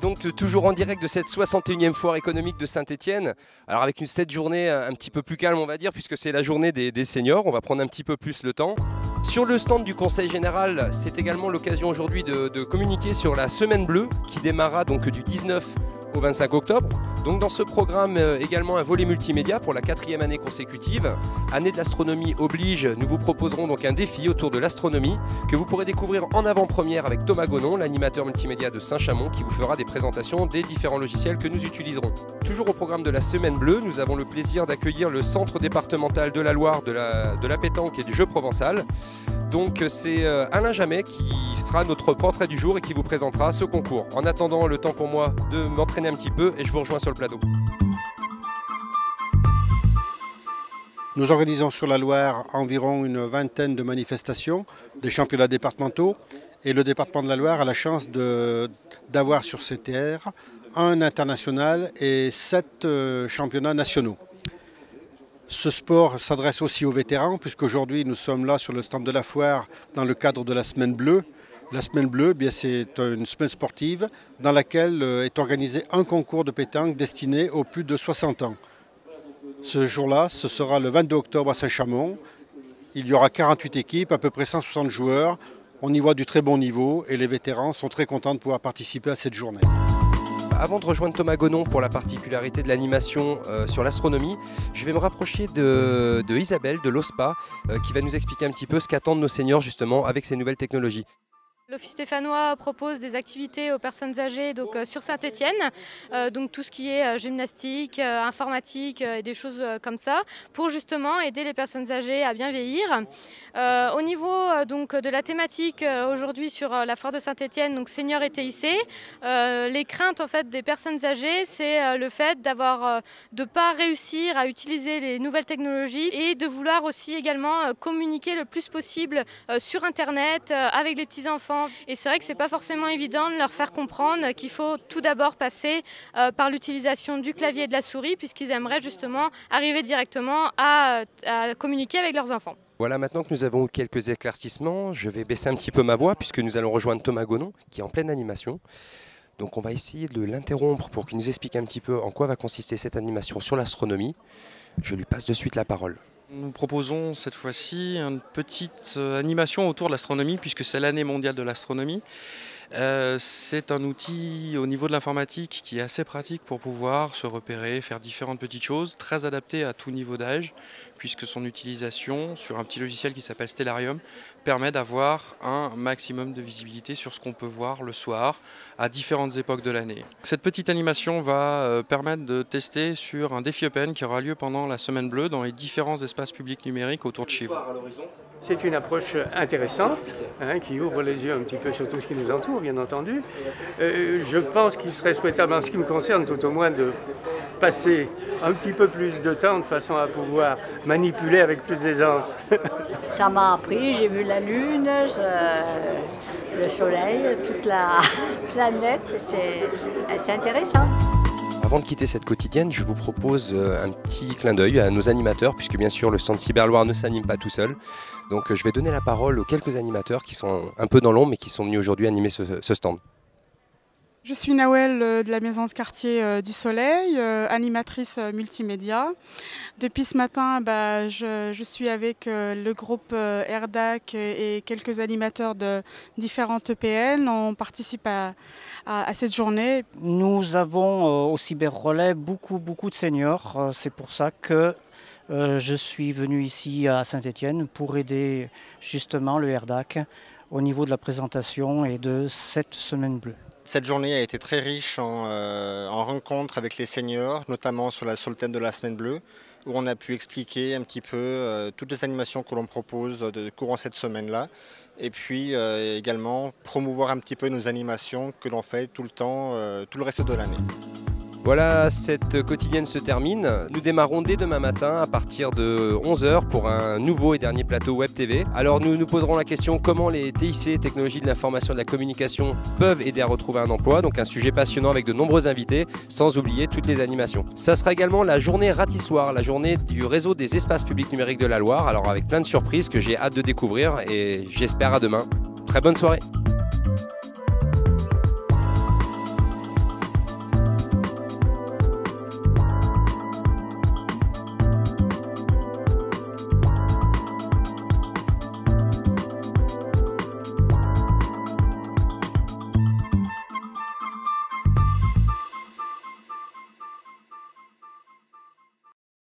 Donc toujours en direct de cette 61e foire économique de Saint-Étienne. Alors avec cette journée un petit peu plus calme on va dire, puisque c'est la journée des seniors, on va prendre un petit peu plus le temps. Sur le stand du Conseil Général, c'est également l'occasion aujourd'hui de communiquer sur la Semaine Bleue qui démarrera donc du 19 au 25 octobre. Donc dans ce programme également un volet multimédia pour la 4e année consécutive. Année de l'astronomie oblige, nous vous proposerons donc un défi autour de l'astronomie que vous pourrez découvrir en avant-première avec Thomas Gonon, l'animateur multimédia de Saint-Chamond, qui vous fera des présentations des différents logiciels que nous utiliserons. Toujours au programme de la Semaine Bleue, nous avons le plaisir d'accueillir le Centre départemental de la Loire de la pétanque et du jeu provençal. Donc c'est Alain Jamet qui sera notre portrait du jour et qui vous présentera ce concours. En attendant, le temps pour moi de m'entraîner un petit peu et je vous rejoins sur le plateau. Nous organisons sur la Loire environ une vingtaine de manifestations, des championnats départementaux, et le département de la Loire a la chance d'avoir sur ses terres un international et 7 championnats nationaux. Ce sport s'adresse aussi aux vétérans, puisqu'aujourd'hui nous sommes là sur le stand de la foire dans le cadre de la Semaine Bleue. La Semaine Bleue, c'est une semaine sportive dans laquelle est organisé un concours de pétanque destiné aux plus de 60 ans. Ce jour-là, ce sera le 22 octobre à Saint-Chamond. Il y aura 48 équipes, à peu près 160 joueurs. On y voit du très bon niveau et les vétérans sont très contents de pouvoir participer à cette journée. Avant de rejoindre Thomas Gonon pour la particularité de l'animation sur l'astronomie, je vais me rapprocher de Isabelle de l'OSPA qui va nous expliquer un petit peu ce qu'attendent nos seniors justement avec ces nouvelles technologies. L'Office stéphanois propose des activités aux personnes âgées donc, sur Saint-Étienne, donc tout ce qui est gymnastique, informatique et des choses comme ça, pour justement aider les personnes âgées à bien vieillir. Au niveau donc, de la thématique aujourd'hui sur la foire de Saint-Étienne, donc seniors et TIC, les craintes en fait, des personnes âgées, c'est le fait de ne pas réussir à utiliser les nouvelles technologies et de vouloir aussi également communiquer le plus possible sur Internet avec les petits-enfants. Et c'est vrai que ce n'est pas forcément évident de leur faire comprendre qu'il faut tout d'abord passer par l'utilisation du clavier et de la souris puisqu'ils aimeraient justement arriver directement à communiquer avec leurs enfants. Voilà, maintenant que nous avons quelques éclaircissements, je vais baisser un petit peu ma voix puisque nous allons rejoindre Thomas Gonon qui est en pleine animation. Donc on va essayer de l'interrompre pour qu'il nous explique un petit peu en quoi va consister cette animation sur l'astronomie. Je lui passe de suite la parole. Nous proposons cette fois-ci une petite animation autour de l'astronomie puisque c'est l'année mondiale de l'astronomie. C'est un outil au niveau de l'informatique qui est assez pratique pour pouvoir se repérer, faire différentes petites choses, très adapté à tout niveau d'âge puisque son utilisation sur un petit logiciel qui s'appelle Stellarium permet d'avoir un maximum de visibilité sur ce qu'on peut voir le soir à différentes époques de l'année. Cette petite animation va permettre de tester sur un défi open qui aura lieu pendant la Semaine Bleue dans les différents espaces publics numériques autour de chez vous. C'est une approche intéressante qui ouvre les yeux un petit peu sur tout ce qui nous entoure, bien entendu. Je pense qu'il serait souhaitable, en ce qui me concerne tout au moins, de passer un petit peu plus de temps de façon à pouvoir manipuler avec plus d'aisance. Ça m'a appris, j'ai vu la Lune, le Soleil, toute la planète, c'est intéressant. Avant de quitter cette quotidienne, je vous propose un petit clin d'œil à nos animateurs, puisque bien sûr le Centre Cyberloire ne s'anime pas tout seul. Donc je vais donner la parole aux quelques animateurs qui sont un peu dans l'ombre, mais qui sont venus aujourd'hui animer ce stand. Je suis Nawel de la maison de quartier du Soleil, animatrice multimédia. Depuis ce matin, je suis avec le groupe RDAC et quelques animateurs de différentes EPN. On participe à cette journée. Nous avons au Cyber-Relais beaucoup de seniors. C'est pour ça que je suis venu ici à Saint-Étienne pour aider justement le RDAC au niveau de la présentation et de cette Semaine Bleue. Cette journée a été très riche en rencontres avec les seniors, notamment sur le thème de la Semaine Bleue. où on a pu expliquer un petit peu toutes les animations que l'on propose courant cette semaine-là. Et puis également promouvoir un petit peu nos animations que l'on fait tout le temps, tout le reste de l'année. Voilà, cette quotidienne se termine. Nous démarrons dès demain matin à partir de 11 h pour un nouveau et dernier plateau Web TV. Alors nous nous poserons la question comment les TIC, technologies de l'information et de la communication, peuvent aider à retrouver un emploi. Donc un sujet passionnant avec de nombreux invités, sans oublier toutes les animations. Ça sera également la journée Ratissoir, la journée du réseau des espaces publics numériques de la Loire. Alors avec plein de surprises que j'ai hâte de découvrir et j'espère à demain. Très bonne soirée.